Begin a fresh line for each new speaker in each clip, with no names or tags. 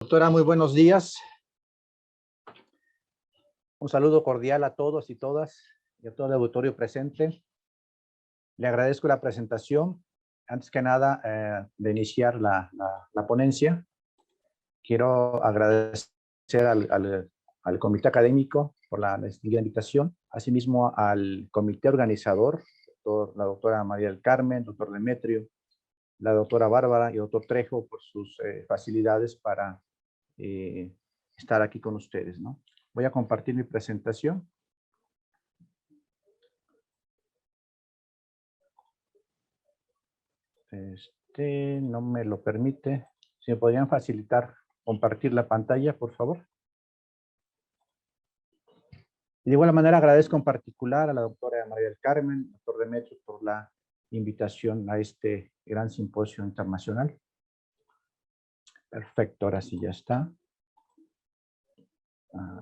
Doctora, muy buenos días. Un saludo cordial a todos y todas y a todo el auditorio presente. Le agradezco la presentación. Antes que nada, de iniciar la ponencia, quiero agradecer al comité académico por la invitación, asimismo al comité organizador, la doctora María del Carmen, doctor Demetrio, la doctora Bárbara y el doctor Trejo por sus facilidades para estar aquí con ustedes, ¿no? Voy a compartir mi presentación. No me lo permite. Si me podrían facilitar compartir la pantalla, por favor. De igual manera, agradezco en particular a la doctora María del Carmen, doctor Demetrio, por la invitación a este gran simposio internacional. Perfecto, ahora sí ya está.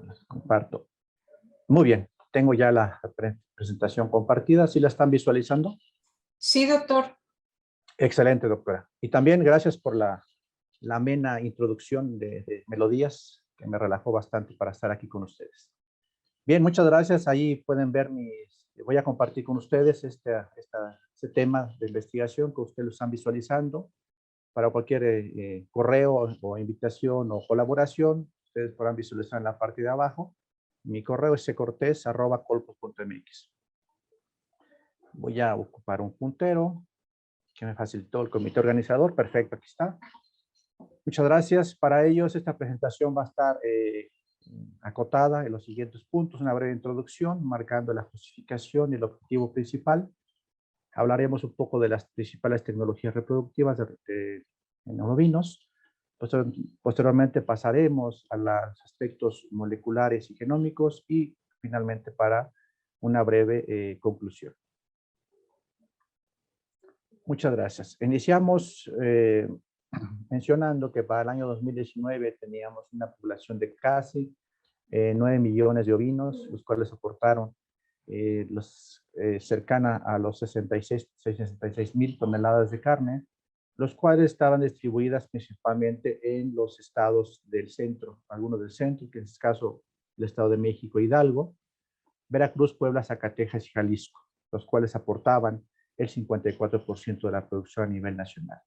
Las comparto. Muy bien, tengo ya la presentación compartida. ¿Sí la están visualizando?
Sí, doctor.
Excelente, doctora. Y también gracias por la amena introducción de melodías, que me relajó bastante para estar aquí con ustedes. Bien, muchas gracias. Ahí pueden ver voy a compartir con ustedes este tema de investigación que ustedes lo están visualizando. Para cualquier correo o invitación o colaboración, ustedes podrán visualizar en la parte de abajo. Mi correo es ccortez@colpos.mx. Voy a ocupar un puntero que me facilitó el comité organizador. Perfecto, aquí está. Muchas gracias. Para ellos, esta presentación va a estar acotada en los siguientes puntos. Una breve introducción, marcando la justificación y el objetivo principal. Hablaremos un poco de las principales tecnologías reproductivas en ovinos. Posteriormente pasaremos a los aspectos moleculares y genómicos y finalmente para una breve conclusión. Muchas gracias. Iniciamos mencionando que para el año 2019 teníamos una población de casi 9 millones de ovinos, los cuales soportaron cercana a los 66,000 toneladas de carne, los cuales estaban distribuidas principalmente en los estados del centro, algunos del centro, que en este caso el Estado de México, Hidalgo, Veracruz, Puebla, Zacatecas y Jalisco, los cuales aportaban el 54% de la producción a nivel nacional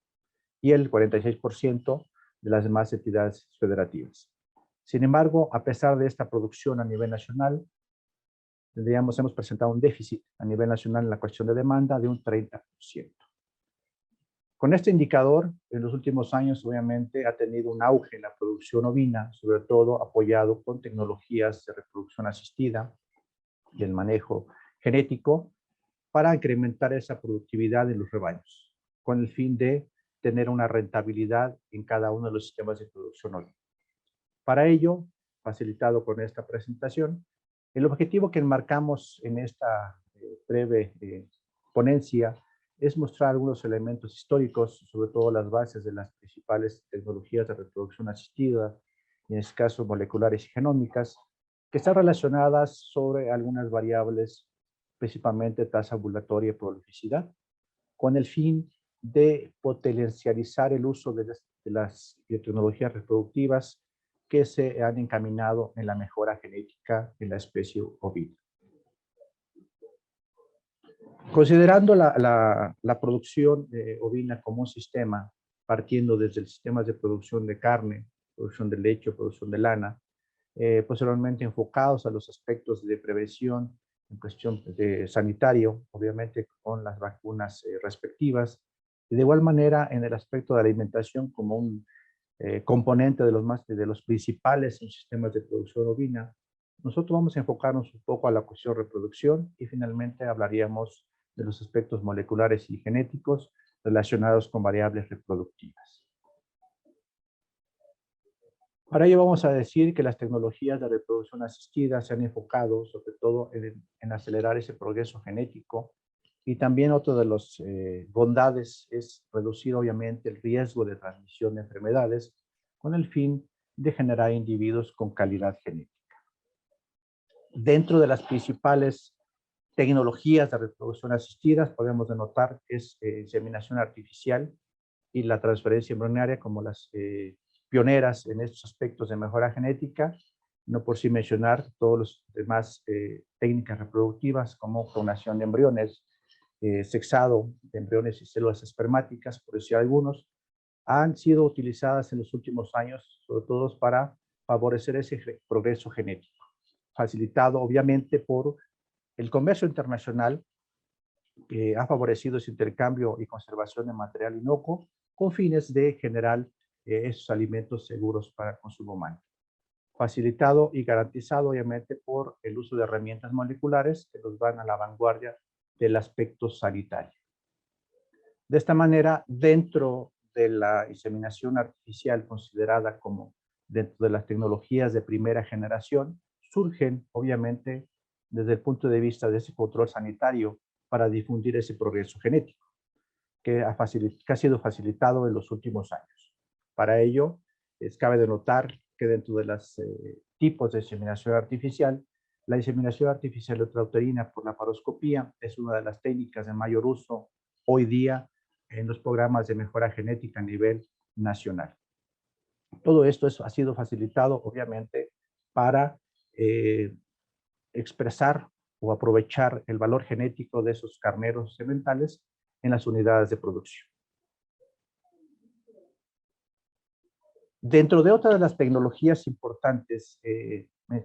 y el 46% de las demás entidades federativas. Sin embargo, a pesar de esta producción a nivel nacional, hemos presentado un déficit a nivel nacional en la cuestión de demanda de un 30%. Con este indicador, en los últimos años, obviamente, ha tenido un auge en la producción ovina, sobre todo apoyado con tecnologías de reproducción asistida y el manejo genético para incrementar esa productividad en los rebaños, con el fin de tener una rentabilidad en cada uno de los sistemas de producción ovina. Para ello, facilitado con esta presentación, el objetivo que enmarcamos en esta breve ponencia es mostrar algunos elementos históricos, sobre todo las bases de las principales tecnologías de reproducción asistida, en este caso moleculares y genómicas, que están relacionadas sobre algunas variables, principalmente tasa ovulatoria y prolificidad, con el fin de potencializar el uso de las biotecnologías reproductivas que se han encaminado en la mejora genética en la especie ovina. Considerando la producción ovina como un sistema, partiendo desde el sistema de producción de carne, producción de leche, producción de lana, posteriormente enfocados a los aspectos de prevención en cuestión de sanitario, obviamente con las vacunas respectivas, y de igual manera en el aspecto de alimentación como un componente de los principales en sistemas de producción ovina. Nosotros vamos a enfocarnos un poco a la cuestión de reproducción y finalmente hablaríamos de los aspectos moleculares y genéticos relacionados con variables reproductivas. Para ello vamos a decir que las tecnologías de reproducción asistida se han enfocado sobre todo en acelerar ese progreso genético y también otra de las bondades es reducir obviamente el riesgo de transmisión de enfermedades con el fin de generar individuos con calidad genética. Dentro de las principales tecnologías de reproducción asistida podemos denotar que es inseminación artificial y la transferencia embrionaria como las pioneras en estos aspectos de mejora genética, no por sí mencionar todos los demás técnicas reproductivas como clonación de embriones, sexado de embriones y células espermáticas, por decir algunos, han sido utilizadas en los últimos años, sobre todo para favorecer ese progreso genético, facilitado obviamente por el comercio internacional, que ha favorecido ese intercambio y conservación de material inocuo con fines de generar esos alimentos seguros para el consumo humano. Facilitado y garantizado obviamente por el uso de herramientas moleculares que nos van a la vanguardia del aspecto sanitario. De esta manera, dentro de la inseminación artificial considerada como dentro de las tecnologías de primera generación, surgen obviamente desde el punto de vista de ese control sanitario para difundir ese progreso genético que ha sido facilitado en los últimos años. Para ello, cabe de notar que dentro de los tipos de inseminación artificial, la inseminación artificial intrauterina por la paroscopía es una de las técnicas de mayor uso hoy día en los programas de mejora genética a nivel nacional. Todo esto ha sido facilitado, obviamente, para expresar o aprovechar el valor genético de esos carneros sementales en las unidades de producción. Dentro de otra de las tecnologías importantes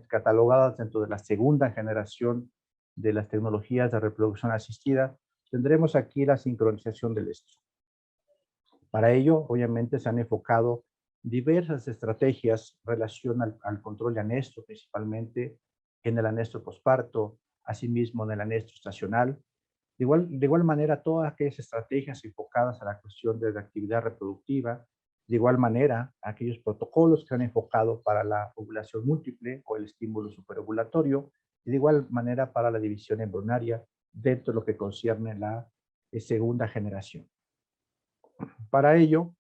catalogadas dentro de la segunda generación de las tecnologías de reproducción asistida, tendremos aquí la sincronización del estro. Para ello, obviamente, se han enfocado diversas estrategias en relación al control de anestro, principalmente en el anestro posparto, asimismo en el anestro estacional. De igual manera, todas aquellas estrategias enfocadas a la cuestión de la actividad reproductiva, de igual manera, aquellos protocolos que han enfocado para la ovulación múltiple o el estímulo superovulatorio, y de igual manera para la división embrionaria dentro de lo que concierne la segunda generación. Para ello,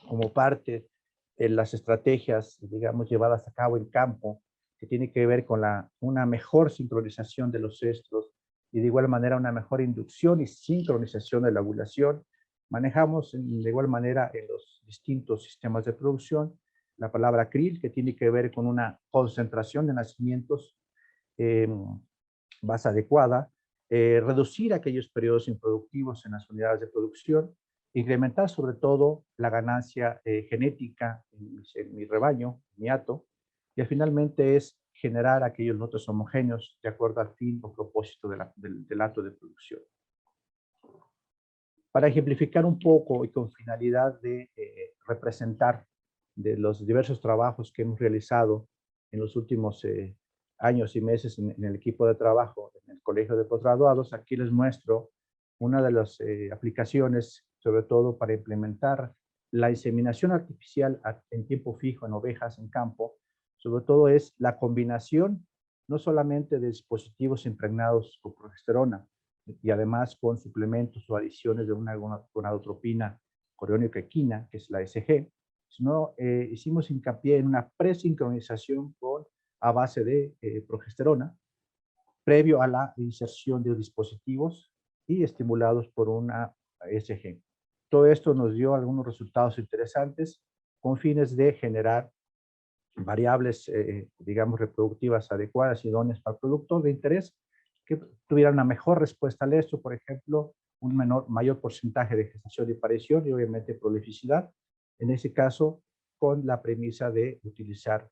como parte de las estrategias, digamos, llevadas a cabo en campo, que tiene que ver con una mejor sincronización de los estros y de igual manera una mejor inducción y sincronización de la ovulación, manejamos de igual manera en los distintos sistemas de producción la palabra CRIL, que tiene que ver con una concentración de nacimientos más adecuada, reducir aquellos periodos improductivos en las unidades de producción, incrementar sobre todo la ganancia genética en mi rebaño, mi hato, y finalmente es generar aquellos lotes homogéneos de acuerdo al fin o propósito del hato de producción. Para ejemplificar un poco y con finalidad de representar de los diversos trabajos que hemos realizado en los últimos años y meses en el equipo de trabajo en el Colegio de Postgraduados, aquí les muestro una de las aplicaciones, sobre todo para implementar la inseminación artificial en tiempo fijo en ovejas en campo, sobre todo es la combinación no solamente de dispositivos impregnados con progesterona y además con suplementos o adiciones de una gonadotropina coriónica equina, que es la SG, sino hicimos hincapié en una presincronización a base de progesterona, previo a la inserción de dispositivos y estimulados por una SG. Todo esto nos dio algunos resultados interesantes con fines de generar variables, digamos, reproductivas adecuadas y idóneas para el productor de interés que tuvieran una mejor respuesta al estro, por ejemplo, un mayor porcentaje de gestación y aparición y obviamente prolificidad, en ese caso con la premisa de utilizar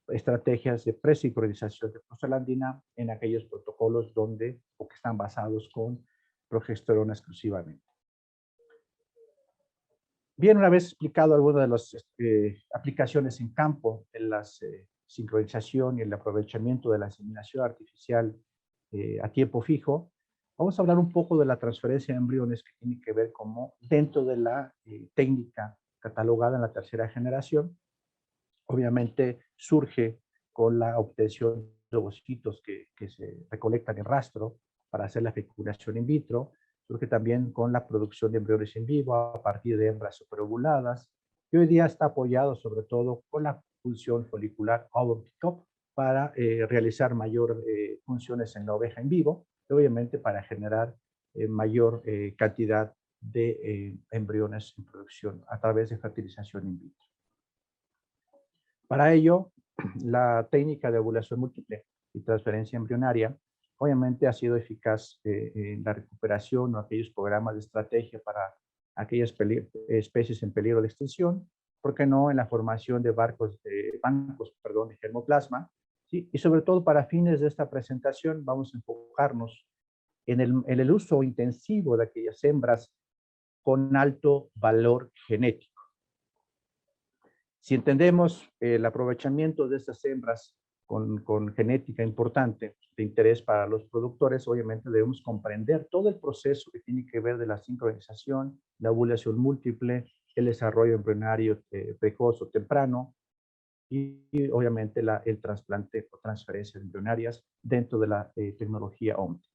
estrategias de presincronización de prostaglandina en aquellos protocolos donde o que están basados con progesterona exclusivamente. Bien, una vez explicado algunas de las aplicaciones en campo de la sincronización y el aprovechamiento de la inseminación artificial a tiempo fijo, vamos a hablar un poco de la transferencia de embriones que tiene que ver como dentro de la técnica catalogada en la tercera generación. Obviamente surge con la obtención de ovocitos que se recolectan en rastro para hacer la fecundación in vitro, surge también con la producción de embriones en vivo a partir de hembras superovuladas, y hoy día está apoyado sobre todo con la función folicular ovum pick-up para realizar mayor funciones en la oveja en vivo, y obviamente para generar mayor cantidad de embriones en producción a través de fertilización in vitro. Para ello, la técnica de ovulación múltiple y transferencia embrionaria obviamente ha sido eficaz en la recuperación o aquellos programas de estrategia para aquellas especies en peligro de extinción, ¿por qué no en la formación de bancos de germoplasma? ¿Sí? Y sobre todo para fines de esta presentación vamos a enfocarnos en el uso intensivo de aquellas hembras con alto valor genético. Si entendemos el aprovechamiento de estas hembras con genética importante de interés para los productores, obviamente debemos comprender todo el proceso que tiene que ver de la sincronización, la ovulación múltiple, el desarrollo embrionario precoz o temprano y obviamente el trasplante o transferencias embrionarias dentro de la tecnología OMTE.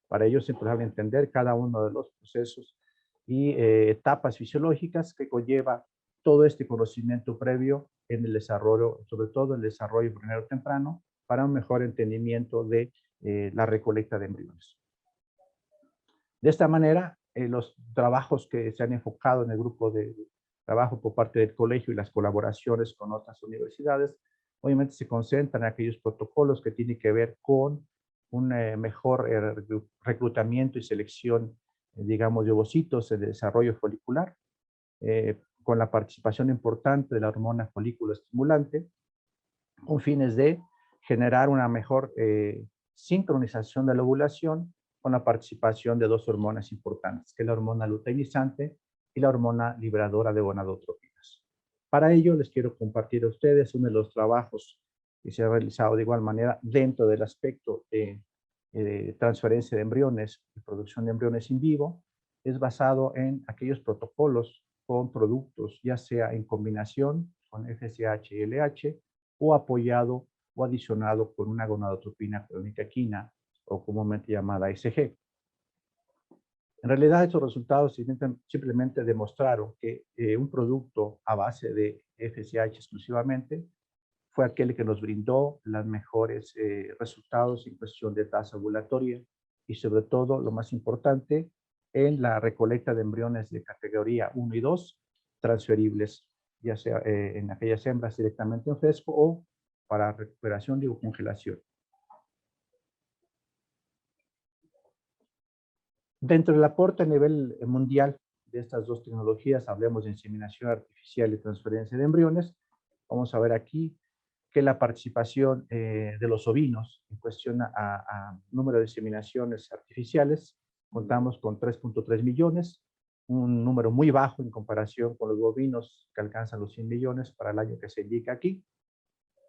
Para ello es importante entender cada uno de los procesos y etapas fisiológicas que conlleva todo este conocimiento previo en el desarrollo, sobre todo el desarrollo embrionario temprano, para un mejor entendimiento de la recolecta de embriones. De esta manera, los trabajos que se han enfocado en el grupo de trabajo por parte del colegio y las colaboraciones con otras universidades, obviamente se concentran en aquellos protocolos que tienen que ver con un mejor reclutamiento y selección, digamos, de ovocitos en el desarrollo folicular, con la participación importante de la hormona folículo estimulante, con fines de generar una mejor sincronización de la ovulación con la participación de dos hormonas importantes, que es la hormona luteinizante y la hormona liberadora de gonadotropinas. Para ello, les quiero compartir a ustedes uno de los trabajos que se ha realizado de igual manera dentro del aspecto de transferencia de embriones y producción de embriones in vivo. Es basado en aquellos protocolos con productos, ya sea en combinación con FSH y LH, o apoyado o adicionado con una gonadotropina cronicaquina o comúnmente llamada IgG. En realidad, estos resultados simplemente demostraron que un producto a base de FSH exclusivamente fue aquel que nos brindó los mejores resultados en cuestión de tasa ovulatoria y sobre todo, lo más importante, en la recolecta de embriones de categoría 1 y 2 transferibles, ya sea en aquellas hembras directamente en fresco o para recuperación o congelación. Dentro del aporte a nivel mundial de estas dos tecnologías, hablemos de inseminación artificial y transferencia de embriones, vamos a ver aquí que la participación de los ovinos en cuestión a número de inseminaciones artificiales, contamos con 3.3 millones, un número muy bajo en comparación con los bovinos que alcanzan los 100 millones para el año que se indica aquí.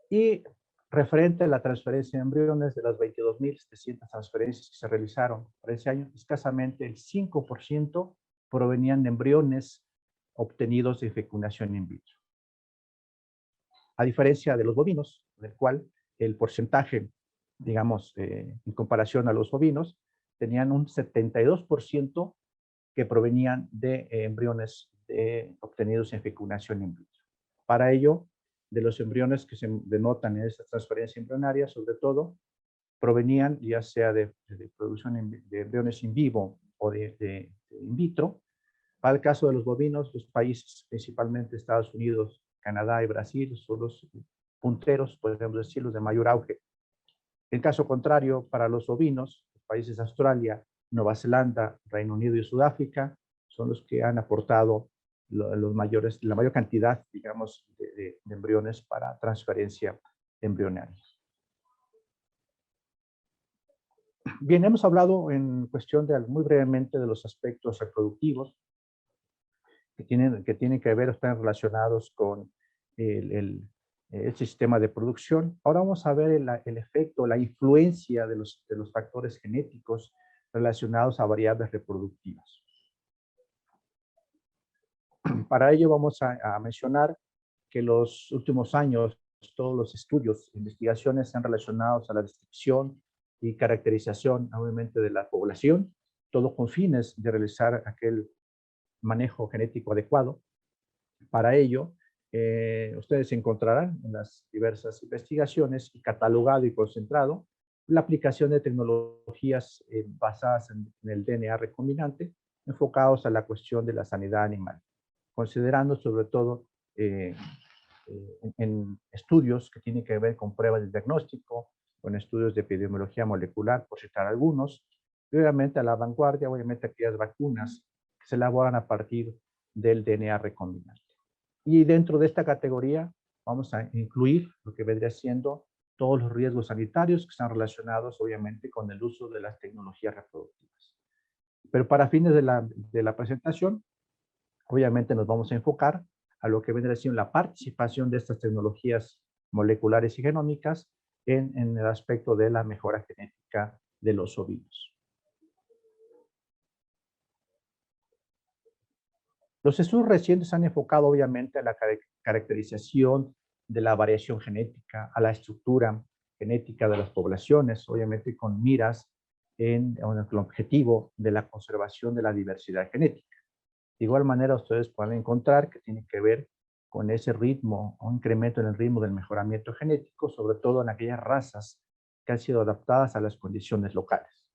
Y referente a la transferencia de embriones, de las 22.700 transferencias que se realizaron para ese año, escasamente el 5% provenían de embriones obtenidos de fecundación in vitro. A diferencia de los bovinos, del cual el porcentaje, digamos, en comparación a los bovinos, tenían un 72% que provenían de embriones obtenidos en fecundación in vitro. Para ello, de los embriones que se denotan en esta transferencia embrionaria, sobre todo, provenían ya sea de producción de embriones in vivo o de in vitro. Para el caso de los bovinos, los países, principalmente Estados Unidos, Canadá y Brasil, son los punteros, podemos decir, los de mayor auge. En caso contrario, para los ovinos, los países de Australia, Nueva Zelanda, Reino Unido y Sudáfrica son los que han aportado la mayor cantidad, digamos, de embriones para transferencia embrionaria. Bien, hemos hablado en cuestión muy brevemente de los aspectos reproductivos que tienen que ver o están relacionados con el sistema de producción. Ahora vamos a ver el efecto, la influencia de los factores genéticos relacionados a variables reproductivas. Para ello vamos a mencionar que los últimos años todos los estudios, investigaciones están relacionados a la descripción y caracterización, obviamente, de la población, todo con fines de realizar aquel manejo genético adecuado. Para ello, ustedes encontrarán en las diversas investigaciones y catalogado y concentrado la aplicación de tecnologías basadas en el DNA recombinante, enfocados a la cuestión de la sanidad animal, considerando sobre todo en estudios que tienen que ver con pruebas de diagnóstico, con estudios de epidemiología molecular, por citar algunos, y obviamente a la vanguardia, obviamente aquellas vacunas que se elaboran a partir del DNA recombinante. Y dentro de esta categoría vamos a incluir lo que vendría siendo todos los riesgos sanitarios que están relacionados obviamente con el uso de las tecnologías reproductivas. Pero para fines de la presentación, obviamente nos vamos a enfocar a lo que vendría siendo la participación de estas tecnologías moleculares y genómicas en el aspecto de la mejora genética de los ovinos. Los estudios recientes han enfocado obviamente a la caracterización de la variación genética, a la estructura genética de las poblaciones, obviamente con miras en el objetivo de la conservación de la diversidad genética. De igual manera, ustedes pueden encontrar que tiene que ver con ese ritmo, un incremento en el ritmo del mejoramiento genético, sobre todo en aquellas razas que han sido adaptadas a las condiciones locales.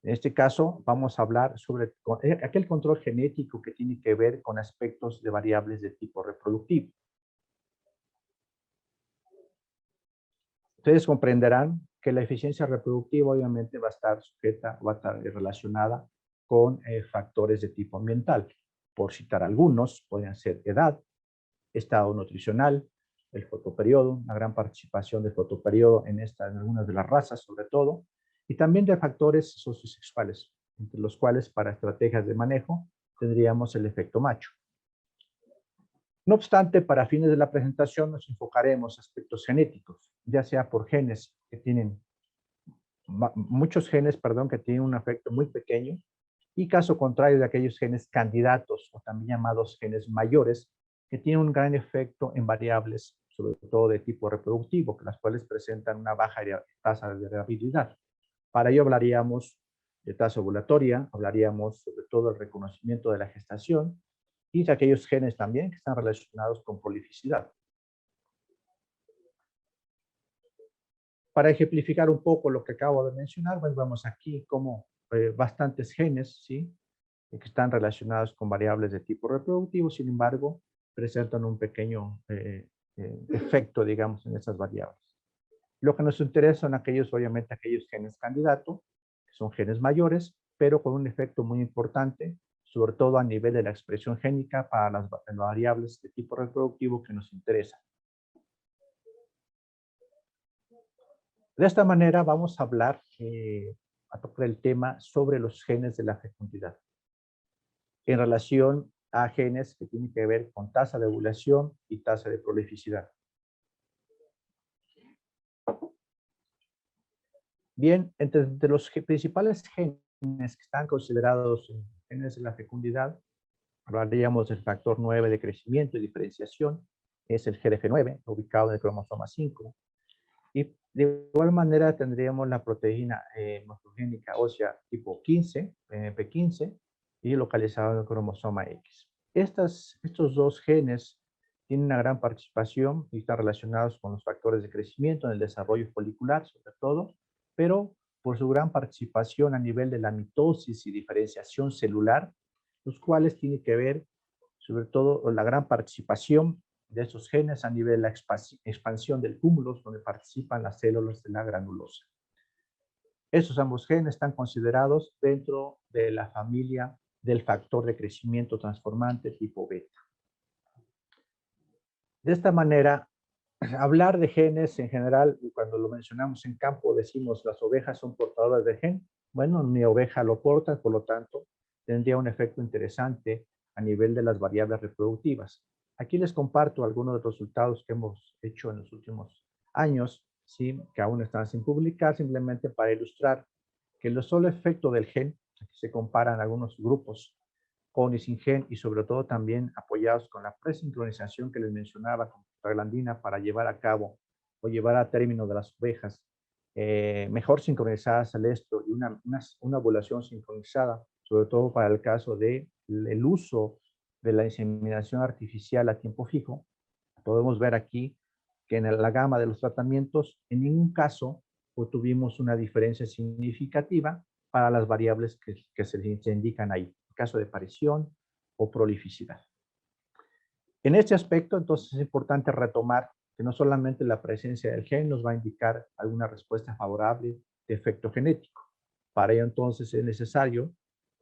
En este caso, vamos a hablar sobre aquel control genético que tiene que ver con aspectos de variables de tipo reproductivo. Ustedes comprenderán que la eficiencia reproductiva obviamente va a estar sujeta, va a estar relacionada con factores de tipo ambiental. Por citar algunos, podrían ser edad, estado nutricional, el fotoperiodo, una gran participación del fotoperiodo en algunas de las razas sobre todo, y también de factores sociosexuales, entre los cuales para estrategias de manejo tendríamos el efecto macho. No obstante, para fines de la presentación nos enfocaremos en aspectos genéticos, ya sea por genes que tienen, muchos genes, perdón, que tienen un efecto muy pequeño, y caso contrario de aquellos genes candidatos o también llamados genes mayores, que tienen un gran efecto en variables, sobre todo de tipo reproductivo, que las cuales presentan una baja tasa de variabilidad. Para ello hablaríamos de tasa ovulatoria, hablaríamos sobre todo del reconocimiento de la gestación y de aquellos genes también que están relacionados con prolificidad. Para ejemplificar un poco lo que acabo de mencionar, pues vemos aquí como bastantes genes, ¿sí?, que están relacionados con variables de tipo reproductivo, sin embargo, presentan un pequeño efecto, digamos, en esas variables. Lo que nos interesa son aquellos, obviamente, aquellos genes candidato, que son genes mayores, pero con un efecto muy importante, sobre todo a nivel de la expresión génica para las variables de tipo reproductivo que nos interesan. De esta manera vamos a hablar, a tocar el tema sobre los genes de la fecundidad, en relación a genes que tienen que ver con tasa de ovulación y tasa de prolificidad. Bien, entre los principales genes que están considerados genes de la fecundidad, hablaríamos del factor 9 de crecimiento y diferenciación, es el GDF9, ubicado en el cromosoma 5. Y de igual manera tendríamos la proteína morfogénica ósea tipo 15, PNP15, y localizado en el cromosoma X. Estos dos genes tienen una gran participación y están relacionados con los factores de crecimiento en el desarrollo folicular, sobre todo, pero por su gran participación a nivel de la mitosis y diferenciación celular, los cuales tienen que ver sobre todo con la gran participación de esos genes a nivel de la expansión del cúmulo, donde participan las células de la granulosa. Esos ambos genes están considerados dentro de la familia del factor de crecimiento transformante tipo beta. De esta manera, hablar de genes en general, cuando lo mencionamos en campo, decimos las ovejas son portadoras de gen. Bueno, mi oveja lo porta, por lo tanto, tendría un efecto interesante a nivel de las variables reproductivas. Aquí les comparto algunos de los resultados que hemos hecho en los últimos años, ¿sí?, que aún están sin publicar, simplemente para ilustrar que el solo efecto del gen, aquí se comparan algunos grupos con y sin gen, y sobre todo también apoyados con la presincronización que les mencionaba con prostaglandina para llevar a cabo o llevar a término de las ovejas mejor sincronizadas al estro y una ovulación sincronizada, sobre todo para el caso del uso de la inseminación artificial a tiempo fijo. Podemos ver aquí que en la gama de los tratamientos en ningún caso obtuvimos una diferencia significativa para las variables que se indican ahí, en caso de aparición o prolificidad. En este aspecto, entonces, es importante retomar que no solamente la presencia del gen nos va a indicar alguna respuesta favorable de efecto genético. Para ello, entonces, es necesario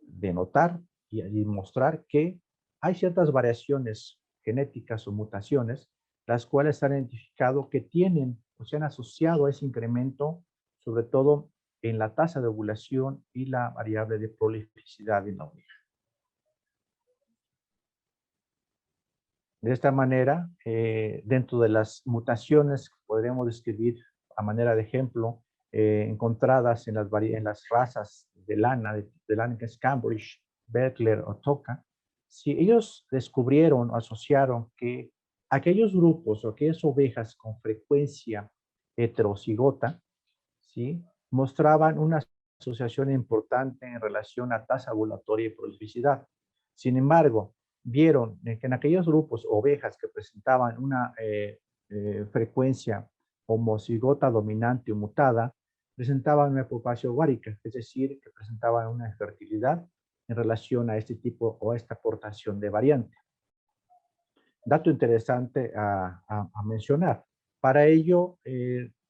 denotar y mostrar que hay ciertas variaciones genéticas o mutaciones, las cuales se han identificado que tienen o se han asociado a ese incremento, sobre todo en la tasa de ovulación y la variable de prolificidad en la oveja. De esta manera, dentro de las mutaciones que podríamos describir a manera de ejemplo, encontradas en las razas de lana que es Cambridge, Berkler o Toca, si ellos descubrieron o asociaron que aquellos grupos o aquellas ovejas con frecuencia heterocigota, ¿sí?, mostraban una asociación importante en relación a tasa ovulatoria y prolificidad. Sin embargo, vieron que en aquellos grupos ovejas que presentaban una frecuencia homocigota dominante o mutada, presentaban una hipoplasia ovárica, es decir, que presentaban una infertilidad en relación a este tipo o a esta aportación de variante. Dato interesante a mencionar. Para ello,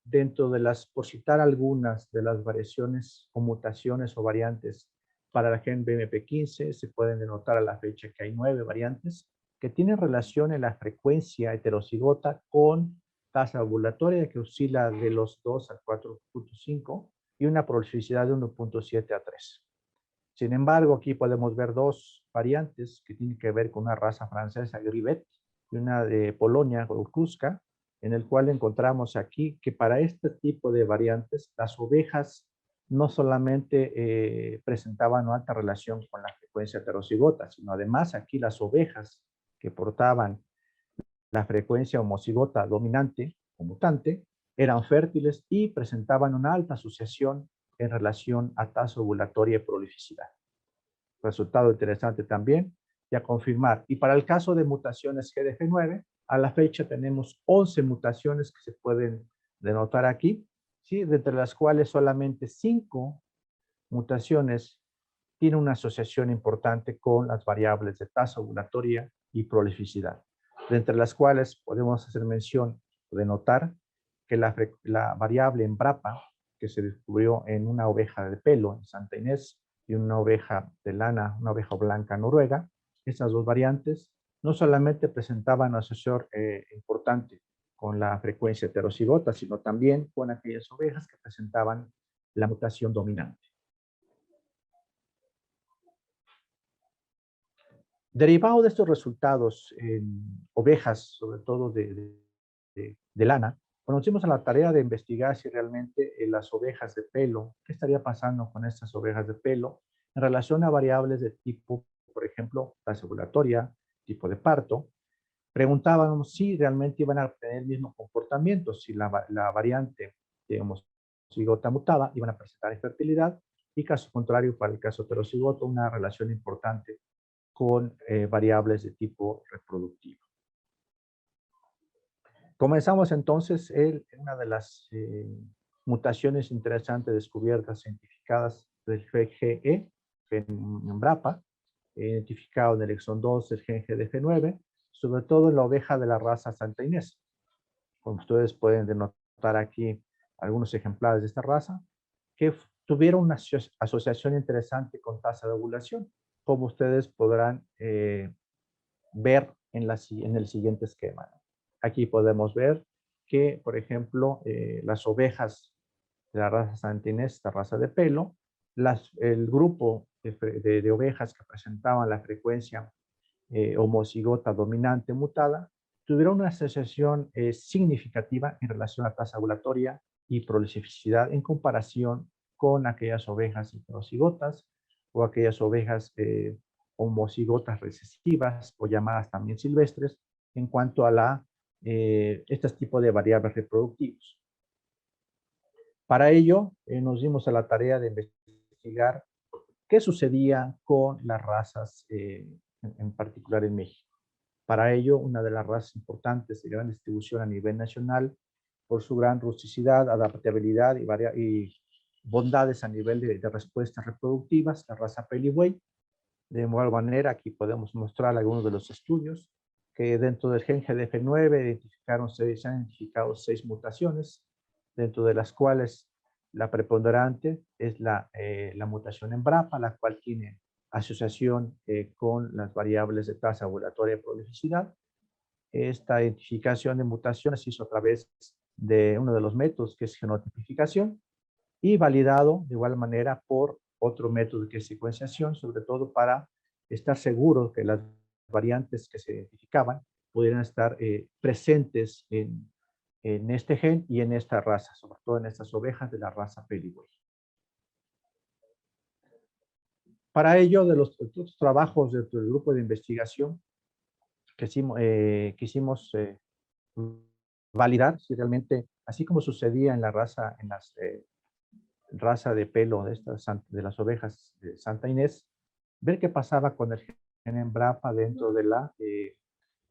dentro de por citar algunas de las variaciones o mutaciones o variantes para el gen BMP15, se pueden denotar a la fecha que hay 9 variantes que tienen relación en la frecuencia heterocigota con tasa ovulatoria que oscila de los 2 a 4.5 y una prolificidad de 1.7 a 3. Sin embargo, aquí podemos ver dos variantes que tienen que ver con una raza francesa, Grivet, y una de Polonia, Kuska, en el cual encontramos aquí que para este tipo de variantes, las ovejas no solamente presentaban una alta relación con la frecuencia heterocigota, sino además aquí las ovejas que portaban la frecuencia homocigota dominante o mutante eran fértiles y presentaban una alta asociación en relación a tasa ovulatoria y prolificidad. Resultado interesante también, y a confirmar. Y para el caso de mutaciones GDF9, a la fecha tenemos 11 mutaciones que se pueden denotar aquí, ¿sí?, de entre las cuales solamente 5 mutaciones tienen una asociación importante con las variables de tasa ovulatoria y prolificidad, de entre las cuales podemos hacer mención o denotar que la variable en BRAPA, que se descubrió en una oveja de pelo en Santa Inés y una oveja de lana, una oveja blanca noruega, estas dos variantes no solamente presentaban una asociación importante con la frecuencia heterocigota, sino también con aquellas ovejas que presentaban la mutación dominante. Derivado de estos resultados en ovejas, sobre todo de lana, bueno, nos dimos a la tarea de investigar si realmente las ovejas de pelo, qué estaría pasando con estas ovejas de pelo en relación a variables de tipo, por ejemplo, tasa ovulatoria, tipo de parto. Preguntábamos si realmente iban a tener el mismo comportamiento, si la variante, digamos, cigota mutada, iban a presentar infertilidad, y caso contrario, para el caso heterocigoto, una relación importante con variables de tipo reproductivo. Comenzamos entonces una de las mutaciones interesantes descubiertas, identificadas del GE, en BRAPA, identificado en el exón 2 del gen GDF9, sobre todo en la oveja de la raza Santa Inés. Como ustedes pueden denotar aquí algunos ejemplares de esta raza, que tuvieron una asociación interesante con tasa de ovulación, como ustedes podrán ver en el siguiente esquema. Aquí podemos ver que, por ejemplo, las ovejas de la raza Santa Inés, esta raza de pelo, el grupo de ovejas que presentaban la frecuencia homocigota dominante mutada, tuvieron una asociación significativa en relación a tasa ovulatoria y prolificidad en comparación con aquellas ovejas heterocigotas o aquellas ovejas homocigotas recesivas o llamadas también silvestres en cuanto a este tipo de variables reproductivos. Para ello, nos dimos a la tarea de investigar qué sucedía con las razas, en particular en México. Para ello, una de las razas importantes de gran distribución a nivel nacional, por su gran rusticidad, adaptabilidad y bondades a nivel de respuestas reproductivas, la raza Peliway. De igual manera, aquí podemos mostrar algunos de los estudios que dentro del gen GDF9 se han identificado 6 mutaciones, dentro de las cuales la preponderante es la mutación en BRAPA, la cual tiene asociación con las variables de tasa ovulatoria y prolificidad. Esta identificación de mutaciones se hizo a través de uno de los métodos, que es genotipificación, y validado de igual manera por otro método que es secuenciación, sobre todo para estar seguros que las variantes que se identificaban pudieran estar presentes en este gen y en esta raza, sobre todo en estas ovejas de la raza Peliway. Para ello, de los otros trabajos del grupo de investigación, quisimos validar si realmente, así como sucedía en la raza, en las raza de pelo de las ovejas de Santa Inés, ver qué pasaba con el gen en BRAPA dentro de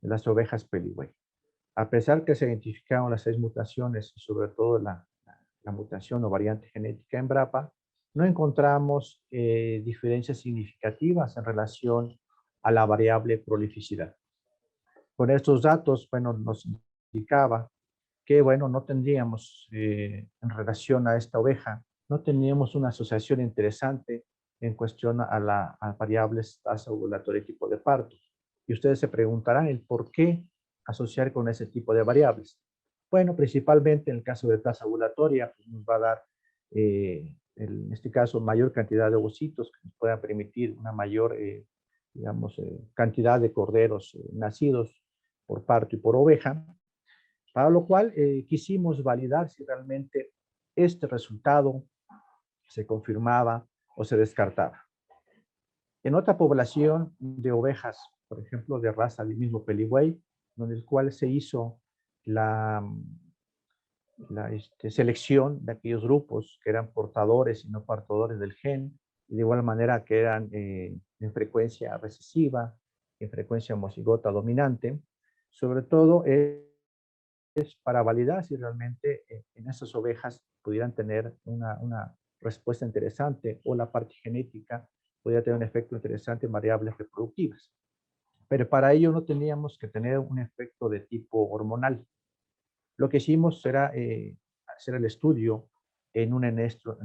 las ovejas Peliway. A pesar que se identificaron las 6 mutaciones, y sobre todo la mutación o variante genética en BRAPA, no encontramos diferencias significativas en relación a la variable prolificidad. Con estos datos, bueno, nos indicaba que, bueno, no tendríamos, en relación a esta oveja, no teníamos una asociación interesante en cuestión a variables tasa ovulatoria y tipo de parto. Y ustedes se preguntarán el por qué asociar con ese tipo de variables. Bueno, principalmente en el caso de tasa ovulatoria, pues nos va a dar, en este caso, mayor cantidad de ovocitos que nos puedan permitir una mayor, digamos, cantidad de corderos nacidos por parto y por oveja, para lo cual quisimos validar si realmente este resultado se confirmaba o se descartaba. En otra población de ovejas, por ejemplo, de raza del mismo Peliway, donde el cual se hizo la selección de aquellos grupos que eran portadores y no portadores del gen, y de igual manera que eran en frecuencia recesiva, en frecuencia homocigota dominante, sobre todo es para validar si realmente en esas ovejas pudieran tener una respuesta interesante o la parte genética pudiera tener un efecto interesante en variables reproductivas. Pero para ello no teníamos que tener un efecto de tipo hormonal. Lo que hicimos era hacer el estudio en un enestro,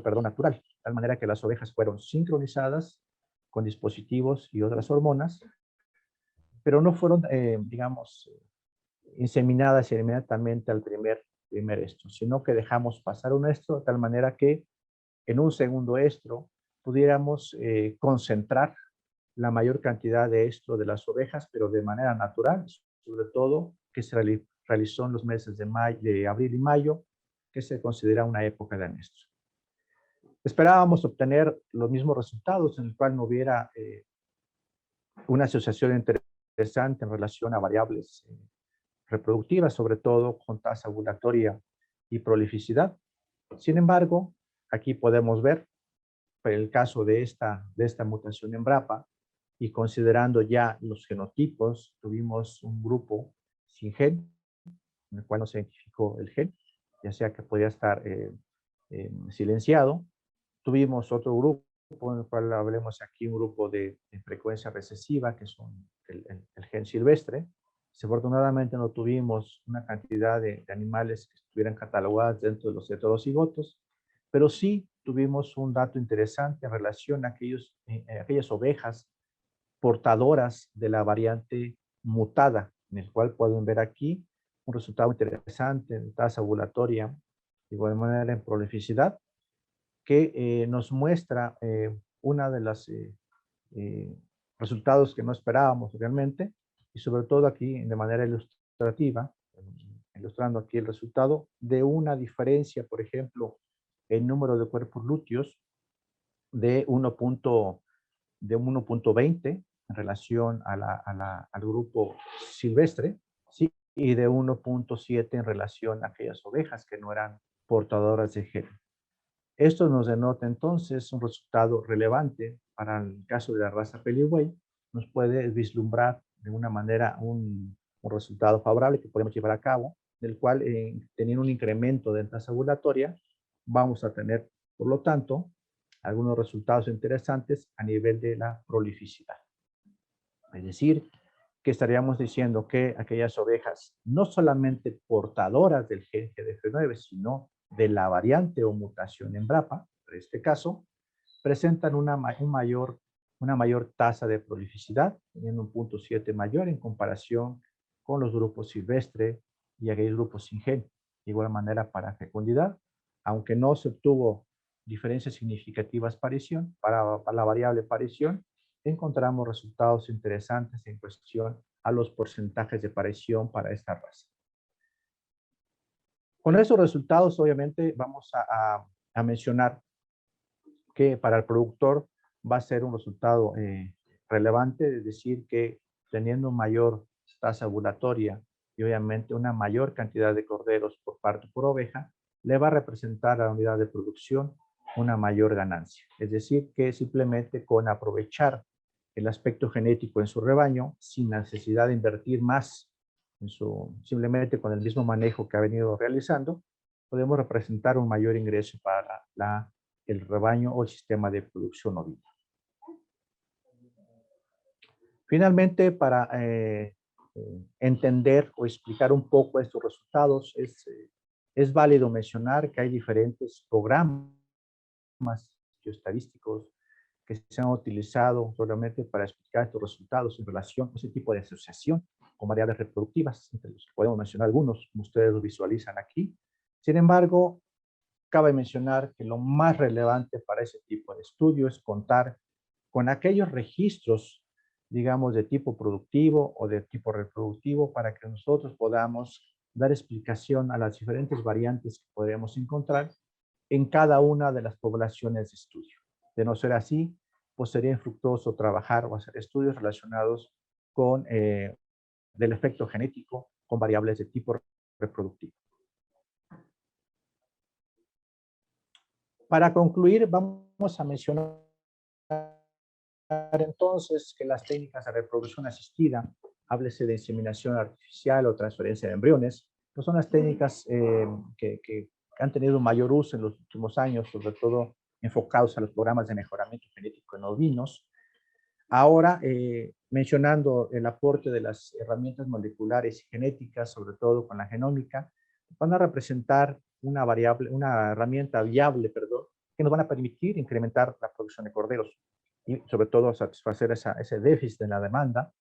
perdón, natural, de tal manera que las ovejas fueron sincronizadas con dispositivos y otras hormonas, pero no fueron, digamos, inseminadas inmediatamente al primer estro, sino que dejamos pasar un estro de tal manera que en un segundo estro pudiéramos concentrar la mayor cantidad de estro de las ovejas, pero de manera natural, sobre todo que se realizó en los meses de abril y mayo, que se considera una época de anestro. Esperábamos obtener los mismos resultados en el cual no hubiera una asociación interesante en relación a variables reproductivas, sobre todo con tasa ovulatoria y prolificidad. Sin embargo, aquí podemos ver el caso de esta mutación en BRAPA, y considerando ya los genotipos, tuvimos un grupo sin gen, en el cual no se identificó el gen, ya sea que podía estar silenciado. Tuvimos otro grupo, en el cual hablemos aquí, un grupo de frecuencia recesiva, que son el gen silvestre. Desafortunadamente no tuvimos una cantidad de animales que estuvieran catalogadas dentro de los heterocigotos, pero sí tuvimos un dato interesante en relación a aquellas ovejas portadoras de la variante mutada, en el cual pueden ver aquí un resultado interesante en tasa ovulatoria, de igual manera en prolificidad, que nos muestra una de las resultados que no esperábamos realmente, y sobre todo aquí de manera ilustrativa, ilustrando aquí el resultado de una diferencia, por ejemplo, en número de cuerpos lúteos de 1.20 en relación al grupo silvestre, ¿sí? Y de 1.7 en relación a aquellas ovejas que no eran portadoras de gen. Esto nos denota entonces un resultado relevante para el caso de la raza Peliway. Nos puede vislumbrar de una manera un resultado favorable que podemos llevar a cabo, del cual, teniendo un incremento de tasa ovulatoria, vamos a tener, por lo tanto, algunos resultados interesantes a nivel de la prolificidad. Es decir, que estaríamos diciendo que aquellas ovejas no solamente portadoras del gen GDF9, sino de la variante o mutación en BRAPA, en este caso, presentan una mayor tasa de prolificidad, teniendo un 0.7 mayor en comparación con los grupos silvestre y aquellos grupos sin gen. De igual manera para fecundidad, aunque no se obtuvo diferencias significativas para la variable parición, encontramos resultados interesantes en cuestión a los porcentajes de parición para esta raza. Con esos resultados, obviamente, vamos a mencionar que para el productor va a ser un resultado relevante, es decir, que teniendo mayor tasa ovulatoria y obviamente una mayor cantidad de corderos por parto por oveja, le va a representar a la unidad de producción una mayor ganancia. Es decir, que simplemente con aprovechar el aspecto genético en su rebaño, sin necesidad de invertir más, simplemente con el mismo manejo que ha venido realizando, podemos representar un mayor ingreso para el rebaño o el sistema de producción ovina. Finalmente, para entender o explicar un poco estos resultados, es válido mencionar que hay diferentes programas estadísticos que se han utilizado solamente para explicar estos resultados en relación a ese tipo de asociación con variables reproductivas, entre los que podemos mencionar algunos, como ustedes lo visualizan aquí. Sin embargo, cabe mencionar que lo más relevante para ese tipo de estudio es contar con aquellos registros, digamos, de tipo productivo o de tipo reproductivo para que nosotros podamos dar explicación a las diferentes variantes que podemos encontrar en cada una de las poblaciones de estudio. De no ser así, pues sería infructuoso trabajar o hacer estudios relacionados con del efecto genético con variables de tipo reproductivo. Para concluir, vamos a mencionar entonces que las técnicas de reproducción asistida, háblese de inseminación artificial o transferencia de embriones, pues son las técnicas que han tenido mayor uso en los últimos años, sobre todo enfocados a los programas de mejoramiento genético en ovinos. Ahora, mencionando el aporte de las herramientas moleculares y genéticas, sobre todo con la genómica, van a representar una herramienta viable, que nos van a permitir incrementar la producción de corderos y sobre todo satisfacer ese déficit en la demanda,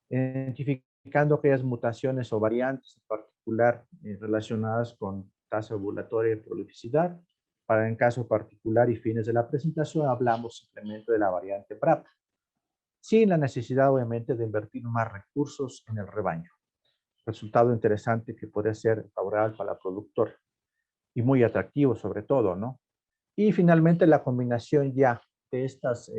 identificando aquellas mutaciones o variantes en particular relacionadas con tasa ovulatoria y prolificidad. Para el caso particular y fines de la presentación, hablamos simplemente de la variante BRAP, sin la necesidad, obviamente, de invertir más recursos en el rebaño. Resultado interesante que puede ser favorable para el productor y muy atractivo sobre todo, ¿no? Y finalmente la combinación ya de estas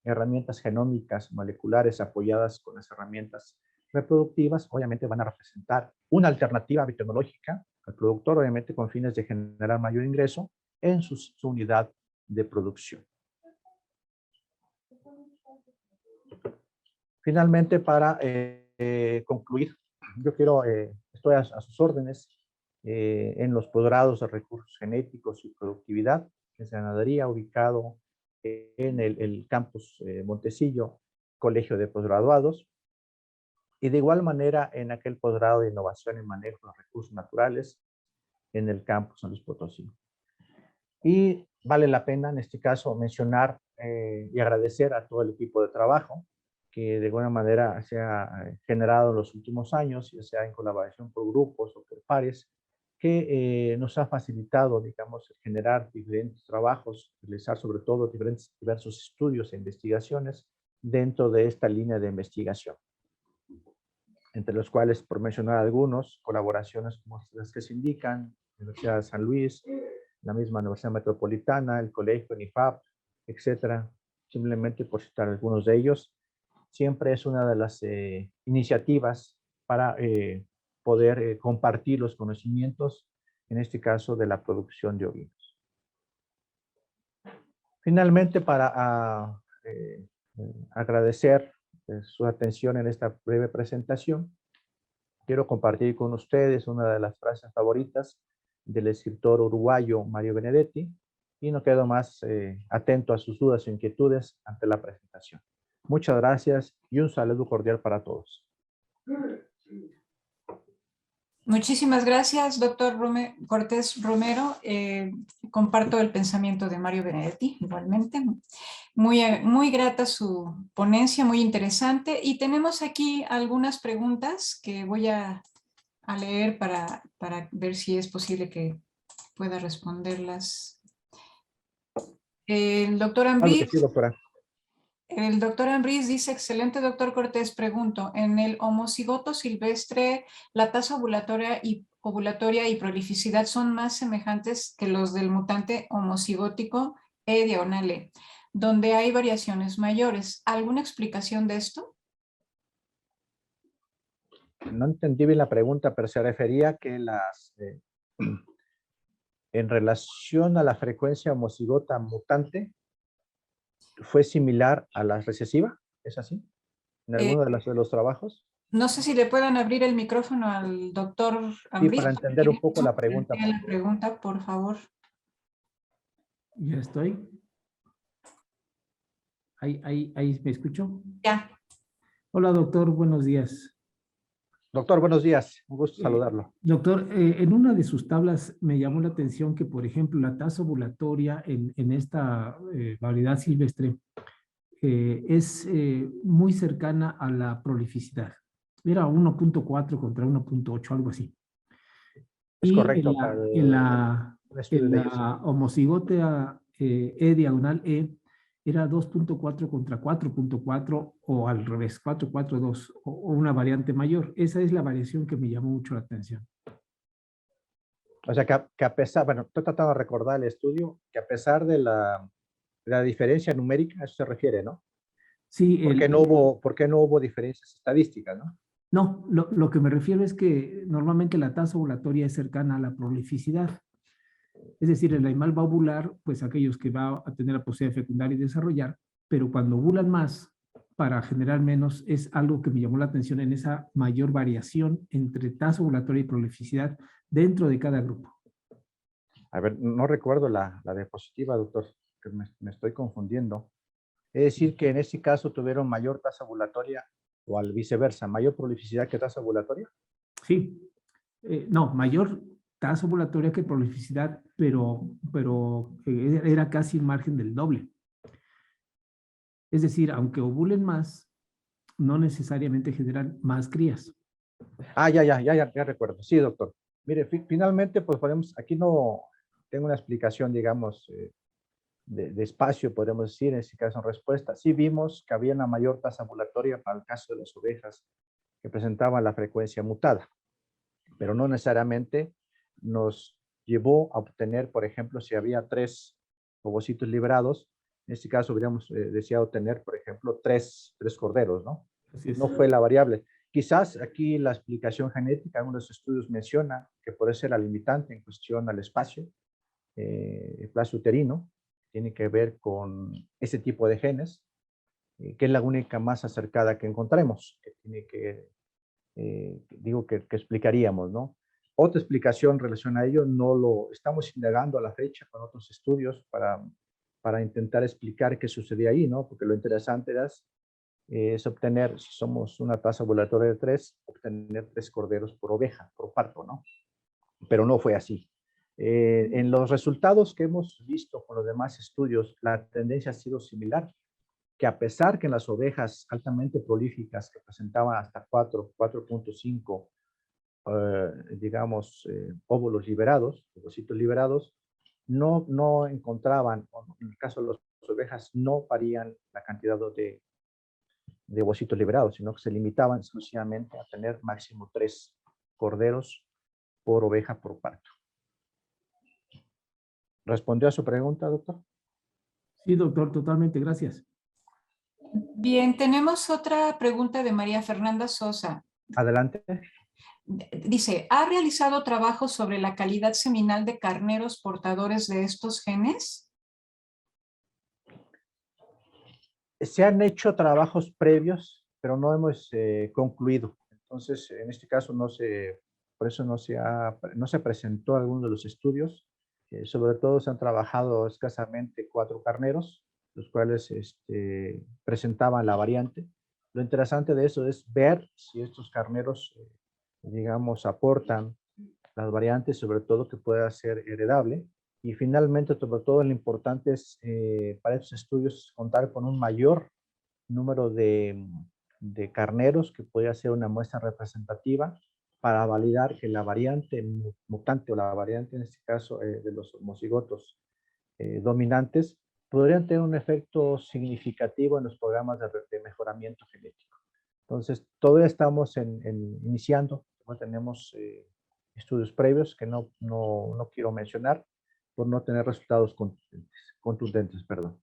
herramientas genómicas moleculares apoyadas con las herramientas reproductivas, obviamente van a representar una alternativa biotecnológica al productor, obviamente con fines de generar mayor ingreso en su unidad de producción. Finalmente, para concluir, yo estoy a sus órdenes en los posgrados de recursos genéticos y productividad, que es ganadería, ubicado en el campus Montesillo, Colegio de Posgraduados, y de igual manera en aquel posgrado de innovación en manejo de los recursos naturales en el campus San Luis Potosí. Y vale la pena en este caso mencionar y agradecer a todo el equipo de trabajo que de alguna manera se ha generado en los últimos años, ya sea en colaboración por grupos o por pares, que nos ha facilitado, digamos, generar diferentes trabajos, realizar sobre todo diversos estudios e investigaciones dentro de esta línea de investigación, entre los cuales, por mencionar algunos, colaboraciones como las que se indican, Universidad de San Luis, la misma Universidad Metropolitana, el Colegio, NIFAP, etcétera, simplemente por citar algunos de ellos. Siempre es una de las iniciativas para poder compartir los conocimientos, en este caso de la producción de ovinos. Finalmente, para agradecer su atención en esta breve presentación, quiero compartir con ustedes una de las frases favoritas del escritor uruguayo Mario Benedetti, y no quedo más atento a sus dudas e inquietudes ante la presentación. Muchas gracias y un saludo cordial para todos.
Muchísimas gracias, doctor Cortés Romero. Comparto el pensamiento de Mario Benedetti, igualmente. Muy grata su ponencia, muy interesante. Y tenemos aquí algunas preguntas que voy a leer para ver si es posible que pueda responderlas. El doctor
Claro que
Ambriz.
sí, doctora.
El doctor Ambriz dice, excelente doctor Cortés, pregunto, ¿en el homocigoto silvestre la tasa ovulatoria y prolificidad son más semejantes que los del mutante homocigótico E/E, donde hay variaciones mayores? ¿Alguna explicación de esto?
No entendí bien la pregunta, pero se refería a que en relación a la frecuencia homocigota mutante, ¿fue similar a la recesiva? ¿Es así? ¿En
Eh,
alguno de los trabajos?
no sé si le puedan abrir el micrófono al doctor
Sí,
Ambriz
para
para
entender
que
un poco la pregunta,
plantee
por
la
favor.
pregunta, por favor.
Ya estoy. Ahí me escucho.
Ya.
Hola, doctor, buenos días.
Doctor, buenos días. Un gusto saludarlo.
Doctor, en una de sus tablas me llamó la atención que, por ejemplo, la tasa ovulatoria en esta variedad silvestre es muy cercana a la prolificidad. Era 1.4 contra 1.8, algo así.
Es
Y
correcto. Para un estudio
en
de ellos.
la homocigotea E/E era 2.4 contra 4.4 o al revés, 4.42 o una variante mayor. Esa es la variación que me llamó mucho la atención.
O sea, que a pesar, bueno, estoy tratando de recordar el estudio, que a pesar de la diferencia numérica, a eso se refiere, ¿no?
Sí,
¿Por qué no hubo diferencias estadísticas, no?
no, lo que me refiero es que normalmente la tasa ovulatoria es cercana a la prolificidad. Es decir, el animal va a ovular, pues aquellos que va a tener la posibilidad de fecundar y desarrollar, pero cuando ovulan más para generar menos, es algo que me llamó la atención en esa mayor variación entre tasa ovulatoria y prolificidad dentro de cada grupo.
A ver, no recuerdo la diapositiva, doctor, que me estoy confundiendo. Es decir, que en este caso tuvieron mayor tasa ovulatoria o al viceversa, mayor prolificidad que tasa ovulatoria.
Sí, no, mayor tasa ovulatoria que prolificidad, pero era casi el margen del doble. Es decir, aunque ovulen más, no necesariamente generan más crías.
Ah, ya recuerdo. Sí, doctor. Mire, finalmente, pues podemos, aquí no tengo una explicación, digamos, de espacio, podemos decir, en este caso en respuesta. Sí vimos que había una mayor tasa ovulatoria para el caso de las ovejas que presentaban la frecuencia mutada, pero no necesariamente nos llevó a obtener, por ejemplo, si había 3 ovocitos liberados, en este caso hubiéramos deseado tener, por ejemplo, tres corderos, ¿no?
Así es.
No fue la variable. Quizás aquí la explicación genética, algunos estudios menciona que puede ser la limitante en cuestión al espacio, el plazo uterino, tiene que ver con ese tipo de genes, que es la única más acercada que encontremos, que tiene que, digo, que explicaríamos, ¿no? Otra explicación relacionada a ello no lo estamos indagando a la fecha con otros estudios para intentar explicar qué sucedía ahí, ¿no? Porque lo interesante es obtener, si somos una tasa ovulatoria de 3, obtener 3 corderos por oveja, por parto, ¿no? Pero no fue así. En los resultados que hemos visto con los demás estudios, la tendencia ha sido similar, que a pesar que en las ovejas altamente prolíficas que presentaban hasta 4.5, digamos, óvulos liberados, ovocitos liberados, no encontraban, en el caso de las ovejas, no varían la cantidad de ovocitos liberados, sino que se limitaban exclusivamente a tener máximo 3 corderos por oveja por parto. ¿Respondió a su pregunta, doctor?
Sí, doctor, totalmente, gracias.
Bien, tenemos otra pregunta de María Fernanda Sosa.
Adelante.
Dice, ¿ha realizado trabajos sobre la calidad seminal de carneros portadores de estos genes?
Se han hecho trabajos previos, pero no hemos concluido. Entonces, en este caso, por eso no se presentó alguno de los estudios. Sobre todo se han trabajado escasamente 4 carneros, los cuales presentaban la variante, Lo interesante de eso es ver si estos carneros, digamos, aportan las variantes, sobre todo que pueda ser heredable. Y finalmente, sobre todo, lo importante es para estos estudios contar con un mayor número de carneros que pueda ser una muestra representativa para validar que la variante mutante o la variante en este caso de los homocigotos dominantes podrían tener un efecto significativo en los programas de mejoramiento genético. Entonces, todavía estamos iniciando, no tenemos estudios previos que no quiero mencionar por no tener resultados contundentes, perdón.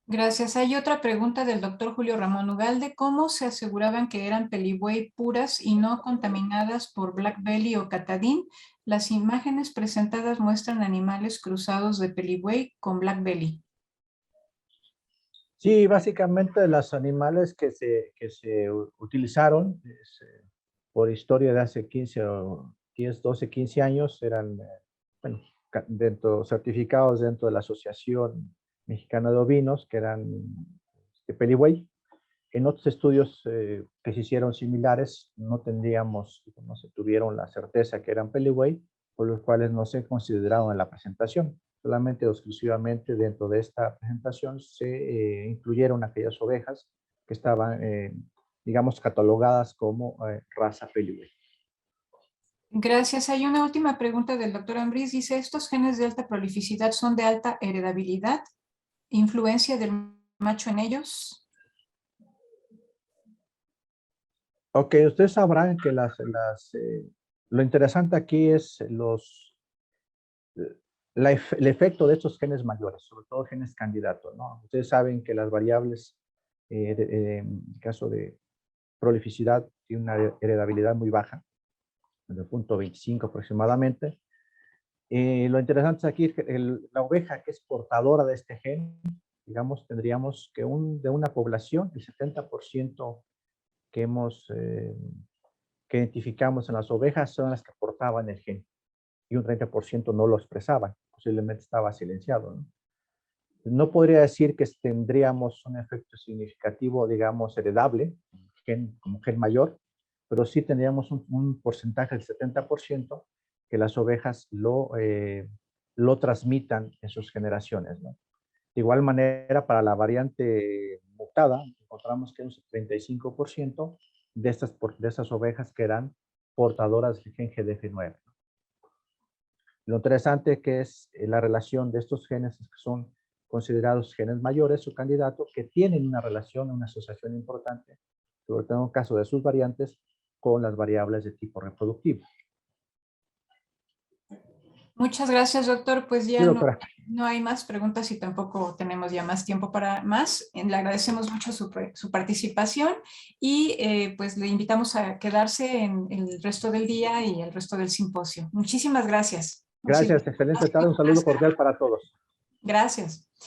Gracias. Hay otra pregunta del doctor Julio Ramón Ugalde. ¿Cómo se aseguraban que eran peligüey puras y no contaminadas por Black Belly o Catadín? Las imágenes presentadas muestran animales cruzados de peligüey con Black Belly.
Sí, básicamente los animales que se utilizaron por historia de hace 15 o 10, 12, 15 años eran, bueno, certificados dentro de la Asociación Mexicana de Ovinos, que eran de peligüey. En otros estudios que se hicieron similares, no se tuvieron la certeza que eran peligüey, por los cuales no se consideraron en la presentación. Solamente o exclusivamente dentro de esta presentación se incluyeron aquellas ovejas que estaban, digamos, catalogadas como raza peligüey.
Gracias. Hay una última pregunta del doctor Ambriz. Dice, ¿estos genes de alta prolificidad son de alta heredabilidad? ¿Influencia del macho en ellos?
Ok, ustedes sabrán que lo interesante aquí es el efecto de estos genes mayores, sobre todo genes candidatos, ¿no? Ustedes saben que las variables, en caso de prolificidad, tienen una heredabilidad muy baja, en el punto 25 aproximadamente. Lo interesante es aquí la oveja que es portadora de este gen, digamos, tendríamos que de una población, el 70% que que identificamos en las ovejas son las que portaban el gen y un 30% no lo expresaban, posiblemente estaba silenciado, ¿no? No podría decir que tendríamos un efecto significativo, digamos, heredable, como gen mayor, pero sí tendríamos un porcentaje del 70% que las ovejas lo transmitan en sus generaciones, ¿no? De igual manera, para la variante mutada, encontramos que un 35% de estas ovejas que eran portadoras del gen GDF9. Lo interesante que es la relación de estos genes que son considerados genes mayores, su candidato, que tienen una relación, una asociación importante, sobre todo en el caso de sus variantes, con las variables de tipo reproductivo.
Muchas gracias, doctor. Pues ya
Sí,
no hay más preguntas y tampoco tenemos ya más tiempo para más. Le agradecemos mucho su participación y pues le invitamos a quedarse en el resto del día y el resto del simposio. Muchísimas gracias.
Gracias, excelente tarde. Un saludo cordial para todos.
Gracias.